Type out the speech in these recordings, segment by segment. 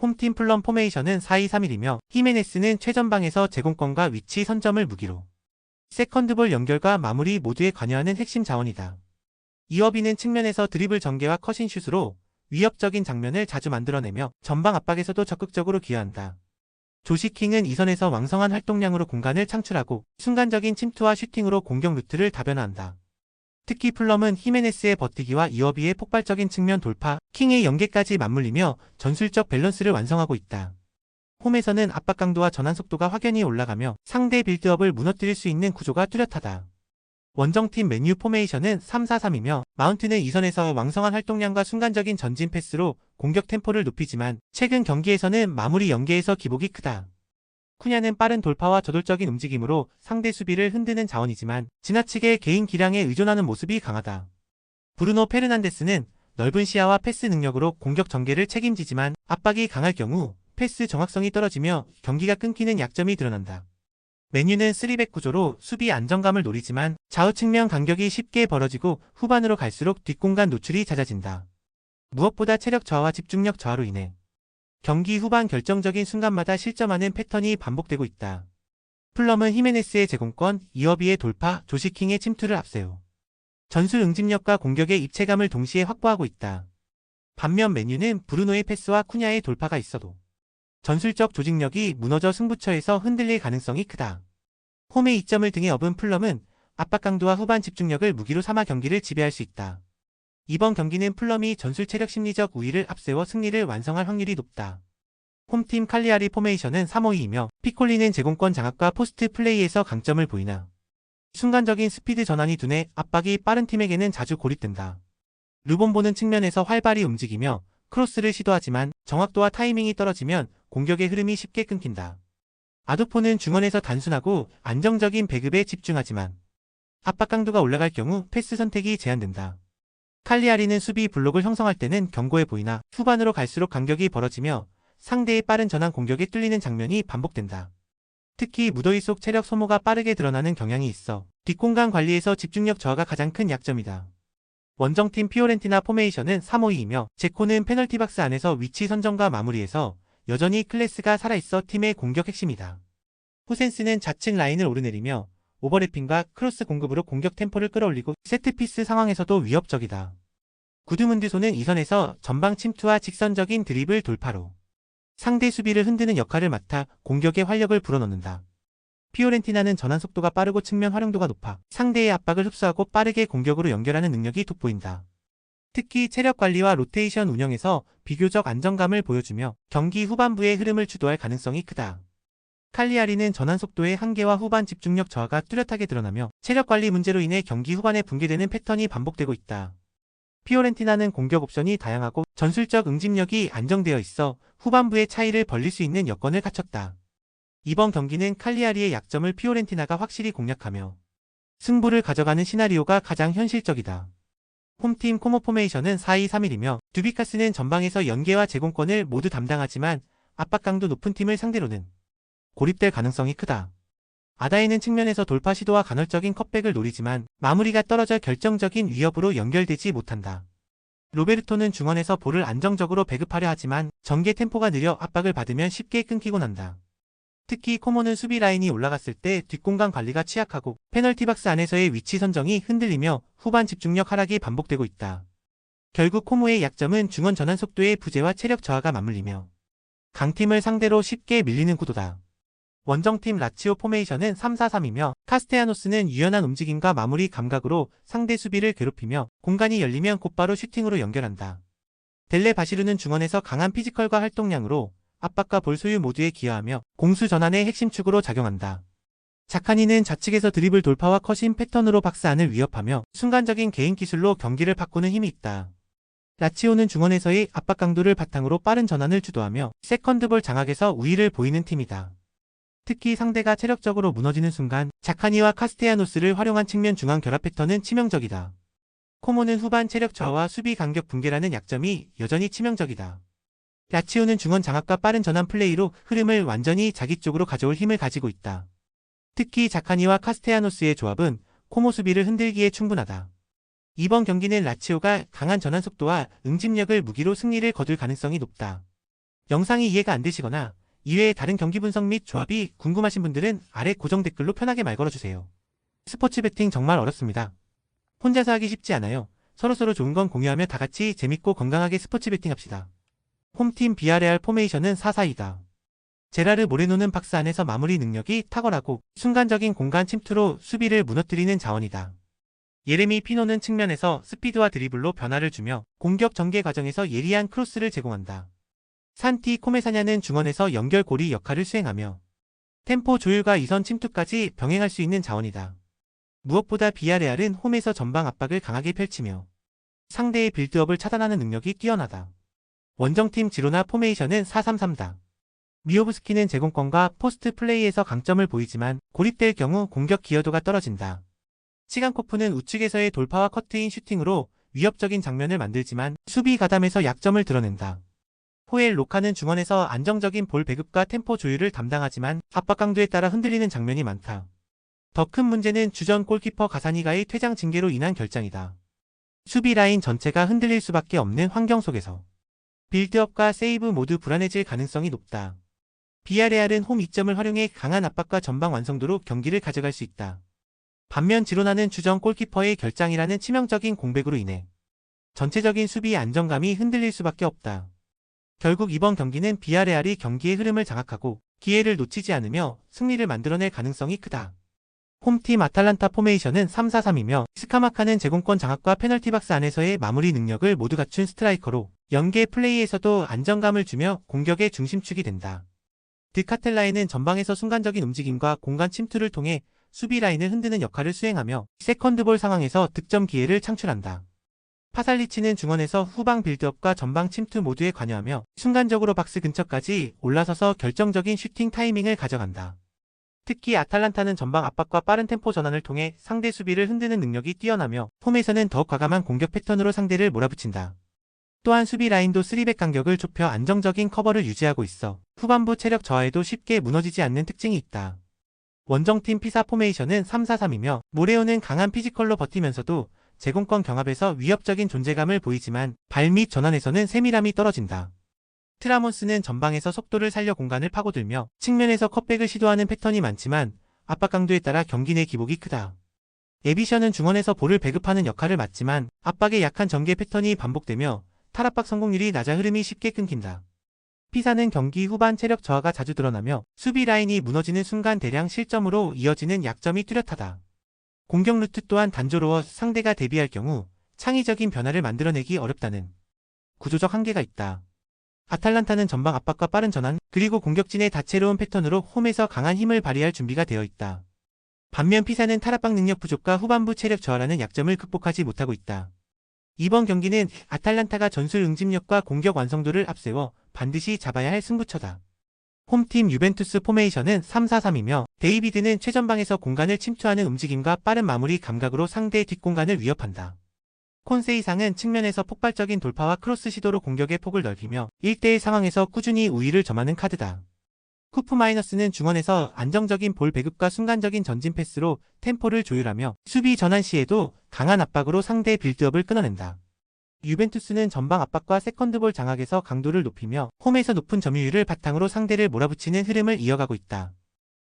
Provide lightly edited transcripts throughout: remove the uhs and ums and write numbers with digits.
홈팀 플럼 포메이션은 4-2-3-1이며 히메네스는 최전방에서 제공권과 위치 선점을 무기로 세컨드볼 연결과 마무리 모두에 관여하는 핵심 자원이다. 이어비는 측면에서 드리블 전개와 컷인슛으로 위협적인 장면을 자주 만들어내며 전방 압박에서도 적극적으로 기여한다. 조시킹은 이선에서 왕성한 활동량으로 공간을 창출하고 순간적인 침투와 슈팅으로 공격 루트를 다변화한다. 특히 플럼은 히메네스의 버티기와 이어비의 폭발적인 측면 돌파, 킹의 연계까지 맞물리며 전술적 밸런스를 완성하고 있다. 홈에서는 압박 강도와 전환 속도가 확연히 올라가며 상대 빌드업을 무너뜨릴 수 있는 구조가 뚜렷하다. 원정팀 맨유 포메이션은 3-4-3이며 마운트는 이선에서 왕성한 활동량과 순간적인 전진 패스로 공격 템포를 높이지만 최근 경기에서는 마무리 연계에서 기복이 크다. 쿠냐는 빠른 돌파와 저돌적인 움직임으로 상대 수비를 흔드는 자원이지만 지나치게 개인 기량에 의존하는 모습이 강하다. 브루노 페르난데스는 넓은 시야와 패스 능력으로 공격 전개를 책임지지만 압박이 강할 경우 패스 정확성이 떨어지며 경기가 끊기는 약점이 드러난다. 맨유는 3백 구조로 수비 안정감을 노리지만 좌우 측면 간격이 쉽게 벌어지고 후반으로 갈수록 뒷공간 노출이 잦아진다. 무엇보다 체력 저하와 집중력 저하로 인해 경기 후반 결정적인 순간마다 실점하는 패턴이 반복되고 있다. 플럼은 히메네스의 제공권, 이어비의 돌파, 조시킹의 침투를 앞세워 전술 응집력과 공격의 입체감을 동시에 확보하고 있다. 반면 맨유는 브루노의 패스와 쿠냐의 돌파가 있어도 전술적 조직력이 무너져 승부처에서 흔들릴 가능성이 크다. 홈의 이점을 등에 업은 플럼은 압박 강도와 후반 집중력을 무기로 삼아 경기를 지배할 수 있다. 이번 경기는 플럼이 전술 체력 심리적 우위를 앞세워 승리를 완성할 확률이 높다. 홈팀 칼리아리 포메이션은 3-5-2이며 피콜리는 제공권 장악과 포스트 플레이에서 강점을 보이나 순간적인 스피드 전환이 두뇌 압박이 빠른 팀에게는 자주 고립된다. 르본보는 측면에서 활발히 움직이며 크로스를 시도하지만 정확도와 타이밍이 떨어지면 공격의 흐름이 쉽게 끊긴다. 아도포는 중원에서 단순하고 안정적인 배급에 집중하지만 압박 강도가 올라갈 경우 패스 선택이 제한된다. 칼리아리는 수비 블록을 형성할 때는 견고해 보이나 후반으로 갈수록 간격이 벌어지며 상대의 빠른 전환 공격에 뚫리는 장면이 반복된다. 특히 무더위 속 체력 소모가 빠르게 드러나는 경향이 있어 뒷공간 관리에서 집중력 저하가 가장 큰 약점이다. 원정팀 피오렌티나 포메이션은 3-5-2이며 제코는 페널티 박스 안에서 위치 선정과 마무리에서 여전히 클래스가 살아있어 팀의 공격 핵심이다. 후센스는 좌측 라인을 오르내리며 오버래핑과 크로스 공급으로 공격 템포를 끌어올리고 세트피스 상황에서도 위협적이다. 구드문드소는 이선에서 전방 침투와 직선적인 드리블 돌파로 상대 수비를 흔드는 역할을 맡아 공격의 활력을 불어넣는다. 피오렌티나는 전환 속도가 빠르고 측면 활용도가 높아 상대의 압박을 흡수하고 빠르게 공격으로 연결하는 능력이 돋보인다. 특히 체력 관리와 로테이션 운영에서 비교적 안정감을 보여주며 경기 후반부의 흐름을 주도할 가능성이 크다. 칼리아리는 전환 속도의 한계와 후반 집중력 저하가 뚜렷하게 드러나며 체력 관리 문제로 인해 경기 후반에 붕괴되는 패턴이 반복되고 있다. 피오렌티나는 공격 옵션이 다양하고 전술적 응집력이 안정되어 있어 후반부의 차이를 벌릴 수 있는 여건을 갖췄다. 이번 경기는 칼리아리의 약점을 피오렌티나가 확실히 공략하며 승부를 가져가는 시나리오가 가장 현실적이다. 홈팀 코모 포메이션은 4-2-3-1이며 두비카스는 전방에서 연계와 제공권을 모두 담당하지만 압박 강도 높은 팀을 상대로는 고립될 가능성이 크다. 아다이는 측면에서 돌파 시도와 간헐적인 컷백을 노리지만 마무리가 떨어져 결정적인 위협으로 연결되지 못한다. 로베르토는 중원에서 볼을 안정적으로 배급하려 하지만 전개 템포가 느려 압박을 받으면 쉽게 끊기곤 한다. 특히 코모는 수비 라인이 올라갔을 때 뒷공간 관리가 취약하고 페널티 박스 안에서의 위치 선정이 흔들리며 후반 집중력 하락이 반복되고 있다. 결국 코모의 약점은 중원 전환 속도의 부재와 체력 저하가 맞물리며 강팀을 상대로 쉽게 밀리는 구도다. 원정팀 라치오 포메이션은 3-4-3이며 카스테야노스는 유연한 움직임과 마무리 감각으로 상대 수비를 괴롭히며 공간이 열리면 곧바로 슈팅으로 연결한다. 델레 바시르는 중원에서 강한 피지컬과 활동량으로 압박과 볼 소유 모두에 기여하며 공수 전환의 핵심 축으로 작용한다. 자카니는 좌측에서 드리블 돌파와 컷인 패턴으로 박스 안을 위협하며 순간적인 개인 기술로 경기를 바꾸는 힘이 있다. 라치오는 중원에서의 압박 강도를 바탕으로 빠른 전환을 주도하며 세컨드볼 장악에서 우위를 보이는 팀이다. 특히 상대가 체력적으로 무너지는 순간 자카니와 카스테야노스를 활용한 측면 중앙 결합 패턴은 치명적이다. 코모는 후반 체력 저하와 수비 간격 붕괴라는 약점이 여전히 치명적이다. 라치오는 중원 장악과 빠른 전환 플레이로 흐름을 완전히 자기 쪽으로 가져올 힘을 가지고 있다. 특히 자카니와 카스테야노스의 조합은 코모 수비를 흔들기에 충분하다. 이번 경기는 라치오가 강한 전환 속도와 응집력을 무기로 승리를 거둘 가능성이 높다. 영상이 이해가 안 되시거나 이외의 다른 경기 분석 및 조합이 궁금하신 분들은 아래 고정 댓글로 편하게 말 걸어주세요. 스포츠 배팅 정말 어렵습니다. 혼자서 하기 쉽지 않아요. 서로서로 좋은 건 공유하며 다같이 재밌고 건강하게 스포츠 배팅합시다. 홈팀 비아레알 포메이션은 4-4-2다. 제라르 모레노는 박스 안에서 마무리 능력이 탁월하고 순간적인 공간 침투로 수비를 무너뜨리는 자원이다. 예레미 피노는 측면에서 스피드와 드리블로 변화를 주며 공격 전개 과정에서 예리한 크로스를 제공한다. 산티 코메사냐는 중원에서 연결고리 역할을 수행하며 템포 조율과 이선 침투까지 병행할 수 있는 자원이다. 무엇보다 비아레알은 홈에서 전방 압박을 강하게 펼치며 상대의 빌드업을 차단하는 능력이 뛰어나다. 원정팀 지로나 포메이션은 4-3-3다. 미오브스키는 제공권과 포스트 플레이에서 강점을 보이지만 고립될 경우 공격 기여도가 떨어진다. 치간코프는 우측에서의 돌파와 커트인 슈팅으로 위협적인 장면을 만들지만 수비 가담에서 약점을 드러낸다. 호엘 로카는 중원에서 안정적인 볼 배급과 템포 조율을 담당하지만 압박 강도에 따라 흔들리는 장면이 많다. 더 큰 문제는 주전 골키퍼 가사니가의 퇴장 징계로 인한 결장이다. 수비 라인 전체가 흔들릴 수밖에 없는 환경 속에서 빌드업과 세이브 모두 불안해질 가능성이 높다. 비아레알은 홈 이점을 활용해 강한 압박과 전방 완성도로 경기를 가져갈 수 있다. 반면 지로나는 주전 골키퍼의 결장이라는 치명적인 공백으로 인해 전체적인 수비의 안정감이 흔들릴 수밖에 없다. 결국 이번 경기는 비아레알이 경기의 흐름을 장악하고 기회를 놓치지 않으며 승리를 만들어낼 가능성이 크다. 홈팀 아탈란타 포메이션은 3-4-3이며 스카마카는 제공권 장악과 페널티 박스 안에서의 마무리 능력을 모두 갖춘 스트라이커로 연계 플레이에서도 안정감을 주며 공격의 중심축이 된다. 드카텔라에는 전방에서 순간적인 움직임과 공간 침투를 통해 수비 라인을 흔드는 역할을 수행하며 세컨드볼 상황에서 득점 기회를 창출한다. 파살리치는 중원에서 후방 빌드업과 전방 침투 모두에 관여하며 순간적으로 박스 근처까지 올라서서 결정적인 슈팅 타이밍을 가져간다. 특히 아탈란타는 전방 압박과 빠른 템포 전환을 통해 상대 수비를 흔드는 능력이 뛰어나며 홈에서는 더욱 과감한 공격 패턴으로 상대를 몰아붙인다. 또한 수비 라인도 3백 간격을 좁혀 안정적인 커버를 유지하고 있어 후반부 체력 저하에도 쉽게 무너지지 않는 특징이 있다. 원정팀 피사 포메이션은 3-4-3이며 모레오는 강한 피지컬로 버티면서도 제공권 경합에서 위협적인 존재감을 보이지만 발 및 전환에서는 세밀함이 떨어진다. 트라몬스는 전방에서 속도를 살려 공간을 파고들며 측면에서 컷백을 시도하는 패턴이 많지만 압박 강도에 따라 경기 내 기복이 크다. 에비션은 중원에서 볼을 배급하는 역할을 맡지만 압박의 약한 전개 패턴이 반복되며 탈압박 성공률이 낮아 흐름이 쉽게 끊긴다. 피사는 경기 후반 체력 저하가 자주 드러나며 수비 라인이 무너지는 순간 대량 실점으로 이어지는 약점이 뚜렷하다. 공격 루트 또한 단조로워 상대가 대비할 경우 창의적인 변화를 만들어내기 어렵다는 구조적 한계가 있다. 아탈란타는 전방 압박과 빠른 전환, 그리고 공격진의 다채로운 패턴으로 홈에서 강한 힘을 발휘할 준비가 되어 있다. 반면 피사는 탈압박 능력 부족과 후반부 체력 저하라는 약점을 극복하지 못하고 있다. 이번 경기는 아탈란타가 전술 응집력과 공격 완성도를 앞세워 반드시 잡아야 할 승부처다. 홈팀 유벤투스 포메이션은 3-4-3이며 데이비드는 최전방에서 공간을 침투하는 움직임과 빠른 마무리 감각으로 상대의 뒷공간을 위협한다. 콘세이상은 측면에서 폭발적인 돌파와 크로스 시도로 공격의 폭을 넓히며 1대1 상황에서 꾸준히 우위를 점하는 카드다. 쿠프 마이너스는 중원에서 안정적인 볼 배급과 순간적인 전진 패스로 템포를 조율하며 수비 전환 시에도 강한 압박으로 상대의 빌드업을 끊어낸다. 유벤투스는 전방 압박과 세컨드볼 장악에서 강도를 높이며 홈에서 높은 점유율을 바탕으로 상대를 몰아붙이는 흐름을 이어가고 있다.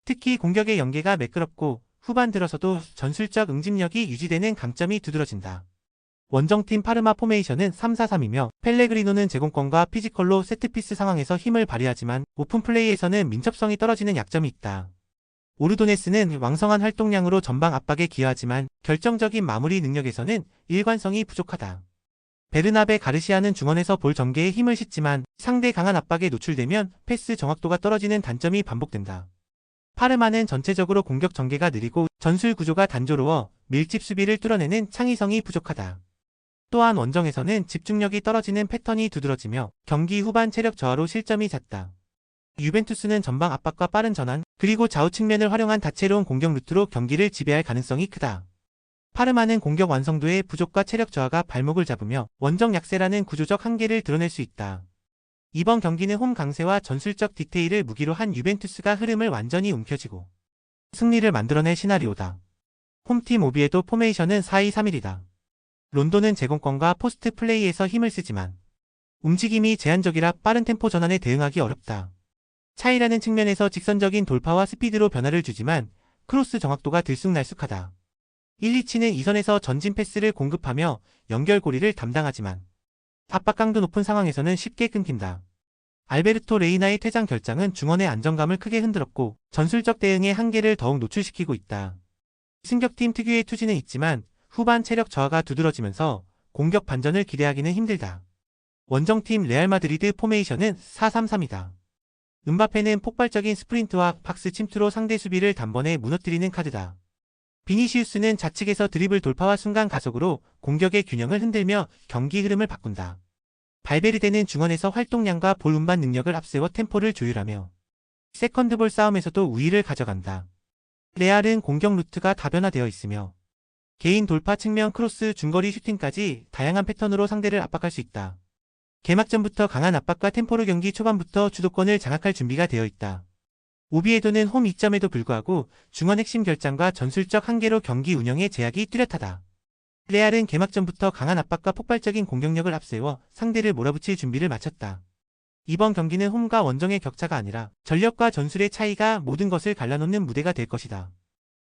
특히 공격의 연계가 매끄럽고 후반 들어서도 전술적 응집력이 유지되는 강점이 두드러진다. 원정팀 파르마 포메이션은 3-4-3이며 펠레그리노는 제공권과 피지컬로 세트피스 상황에서 힘을 발휘하지만 오픈 플레이에서는 민첩성이 떨어지는 약점이 있다. 오르도네스는 왕성한 활동량으로 전방 압박에 기여하지만 결정적인 마무리 능력에서는 일관성이 부족하다. 베르나베 가르시아는 중원에서 볼 전개에 힘을 싣지만 상대 강한 압박에 노출되면 패스 정확도가 떨어지는 단점이 반복된다. 파르마는 전체적으로 공격 전개가 느리고 전술 구조가 단조로워 밀집 수비를 뚫어내는 창의성이 부족하다. 또한 원정에서는 집중력이 떨어지는 패턴이 두드러지며 경기 후반 체력 저하로 실점이 잦다. 유벤투스는 전방 압박과 빠른 전환, 그리고 좌우 측면을 활용한 다채로운 공격 루트로 경기를 지배할 가능성이 크다. 파르마는 공격 완성도의 부족과 체력 저하가 발목을 잡으며 원정 약세라는 구조적 한계를 드러낼 수 있다. 이번 경기는 홈 강세와 전술적 디테일을 무기로 한 유벤투스가 흐름을 완전히 움켜쥐고 승리를 만들어낼 시나리오다. 홈팀 오비에도 포메이션은 4-2-3-1이다. 론도는 제공권과 포스트 플레이에서 힘을 쓰지만 움직임이 제한적이라 빠른 템포 전환에 대응하기 어렵다. 차이라는 측면에서 직선적인 돌파와 스피드로 변화를 주지만 크로스 정확도가 들쑥날쑥하다. 1-2치는 이선에서 전진 패스를 공급하며 연결고리를 담당하지만 압박 강도 높은 상황에서는 쉽게 끊긴다. 알베르토 레이나의 퇴장 결장은 중원의 안정감을 크게 흔들었고 전술적 대응의 한계를 더욱 노출시키고 있다. 승격팀 특유의 투지는 있지만 후반 체력 저하가 두드러지면서 공격 반전을 기대하기는 힘들다. 원정팀 레알 마드리드 포메이션은 4-3-3이다. 음바페는 폭발적인 스프린트와 박스 침투로 상대 수비를 단번에 무너뜨리는 카드다. 비니시우스는 좌측에서 드리블 돌파와 순간 가속으로 공격의 균형을 흔들며 경기 흐름을 바꾼다. 발베르데는 중원에서 활동량과 볼 운반 능력을 앞세워 템포를 조율하며 세컨드볼 싸움에서도 우위를 가져간다. 레알은 공격 루트가 다변화되어 있으며 개인 돌파 측면 크로스 중거리 슈팅까지 다양한 패턴으로 상대를 압박할 수 있다. 개막전부터 강한 압박과 템포로 경기 초반부터 주도권을 장악할 준비가 되어 있다. 오비에도는 홈 이점에도 불구하고 중원 핵심 결장과 전술적 한계로 경기 운영에 제약이 뚜렷하다. 레알은 개막전부터 강한 압박과 폭발적인 공격력을 앞세워 상대를 몰아붙일 준비를 마쳤다. 이번 경기는 홈과 원정의 격차가 아니라 전력과 전술의 차이가 모든 것을 갈라놓는 무대가 될 것이다.